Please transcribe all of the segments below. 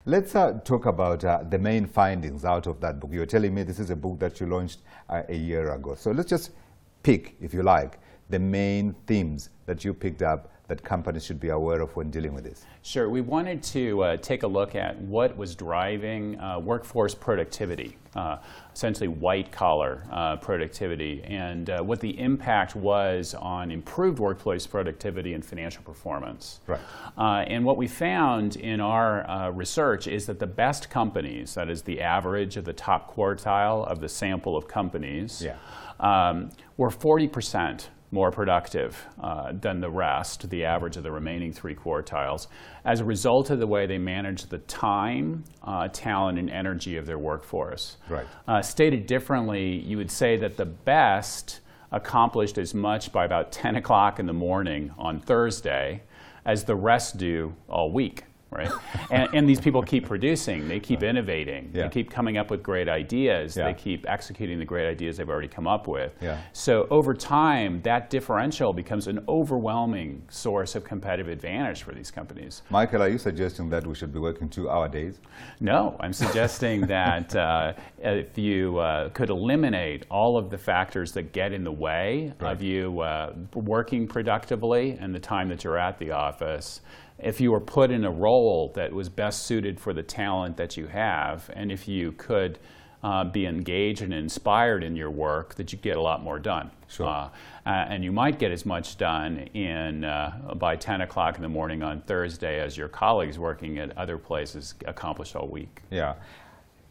Let's talk about the main findings out of that book. You were telling me this is a book that you launched a year ago. So let's just pick, if you like, the main themes that you picked up that companies should be aware of when dealing with this. Sure. We wanted to take a look at what was driving workforce productivity, essentially white-collar productivity, and what the impact was on improved workplace productivity and financial performance. Right. And what we found in our research is that the best companies, that is the average of the top quartile of the sample of companies, were 40% more productive than the rest, the average of the remaining three quartiles, as a result of the way they manage the time, talent, and energy of their workforce. Right. Stated differently, you would say that the best accomplished as much by about 10 o'clock in the morning on Thursday as the rest do all week. Right? And these people keep producing, they keep innovating, they keep coming up with great ideas, they keep executing the great ideas they've already come up with. So over time, that differential becomes an overwhelming source of competitive advantage for these companies. Michael, are you suggesting that we should be working 2-hour days? No, I'm suggesting that if you could eliminate all of the factors that get in the way of you working productively and the time that you're at the office, if you were put in a role that was best suited for the talent that you have, and if you could be engaged and inspired in your work, that you get a lot more done. Sure. And you might get as much done by 10 o'clock in the morning on Thursday as your colleagues working at other places accomplished all week. Yeah.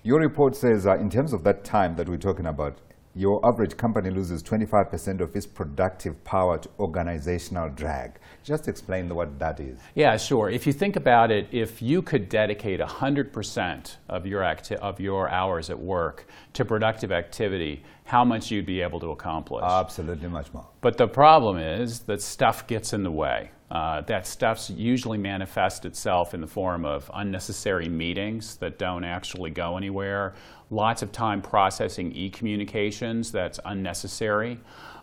Your report says in terms of that time that we're talking about, your average company loses 25% of its productive power to organizational drag. Just explain what that is. Yeah, sure. If you think about it, if you could dedicate 100% of your hours at work to productive activity, how much you'd be able to accomplish. Absolutely much more. But the problem is that stuff gets in the way. That stuff usually manifests itself in the form of unnecessary meetings that don't actually go anywhere, lots of time processing e-communications that's unnecessary.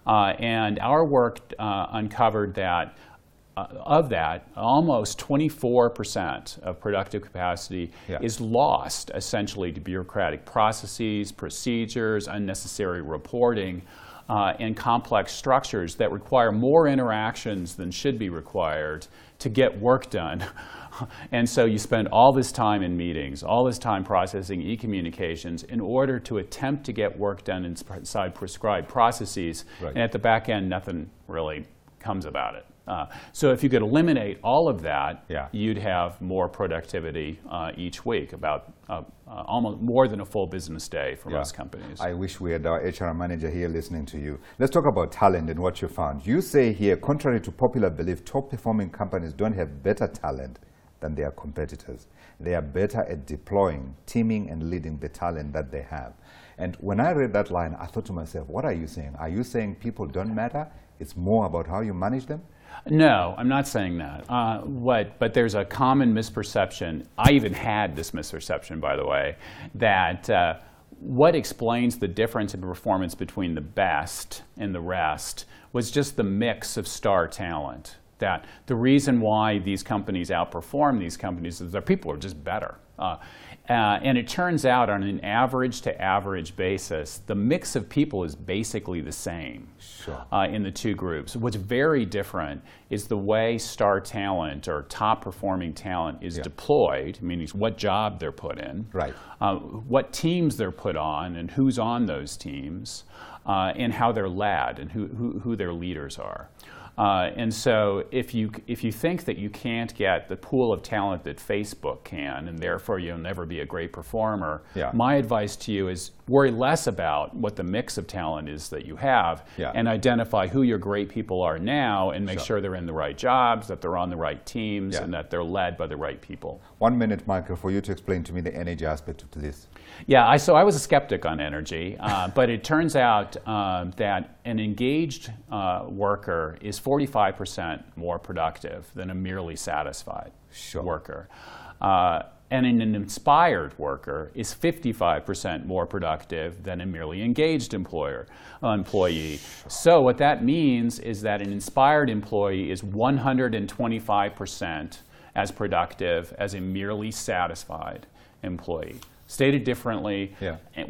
And our work uncovered that of that, almost 24% of productive capacity is lost essentially to bureaucratic processes, procedures, unnecessary reporting, and complex structures that require more interactions than should be required to get work done. And so you spend all this time in meetings, all this time processing e-communications in order to attempt to get work done inside prescribed processes, and at the back end, nothing really comes about it. So if you could eliminate all of that, you'd have more productivity each week, about almost more than a full business day for most companies. I wish we had our HR manager here listening to you. Let's talk about talent and what you found. You say here, contrary to popular belief, top-performing companies don't have better talent than their competitors. They are better at deploying, teaming, and leading the talent that they have. And when I read that line, I thought to myself, what are you saying? Are you saying people don't matter? It's more about how you manage them? No, I'm not saying that. But there's a common misperception. I even had this misperception, by the way, that what explains the difference in performance between the best and the rest was just the mix of star talent. That the reason why these companies outperform these companies is their people are just better. And it turns out on an average to average basis, the mix of people is basically the same in the two groups. What's very different is the way star talent or top performing talent is deployed, meaning what job they're put in, what teams they're put on and who's on those teams, and how they're led and who their leaders are. And so if you think that you can't get the pool of talent that Facebook can, and therefore you'll never be a great performer, my advice to you is worry less about what the mix of talent is that you have, and identify who your great people are now, and make sure they're in the right jobs, that they're on the right teams, and that they're led by the right people. 1 minute, Michael, for you to explain to me the energy aspect of this. Yeah, so I was a skeptic on energy, but it turns out that an engaged worker is 45% more productive than a merely satisfied worker. And an inspired worker is 55% more productive than a merely engaged employee. So what that means is that an inspired employee is 125% as productive as a merely satisfied employee. Stated differently,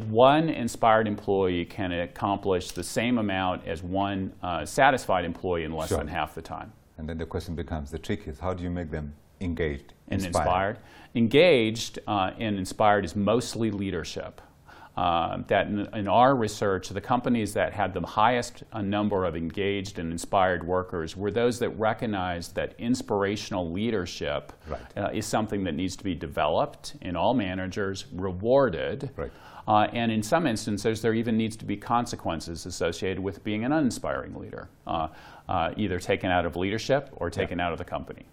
one inspired employee can accomplish the same amount as one satisfied employee in less than half the time. And then the question becomes, the trick is, how do you make them engaged, inspired? Engaged and inspired is mostly leadership. That in our research, the companies that had the highest number of engaged and inspired workers were those that recognized that inspirational leadership is something that needs to be developed in all managers, rewarded, and in some instances there even needs to be consequences associated with being an uninspiring leader, either taken out of leadership or taken out of the company.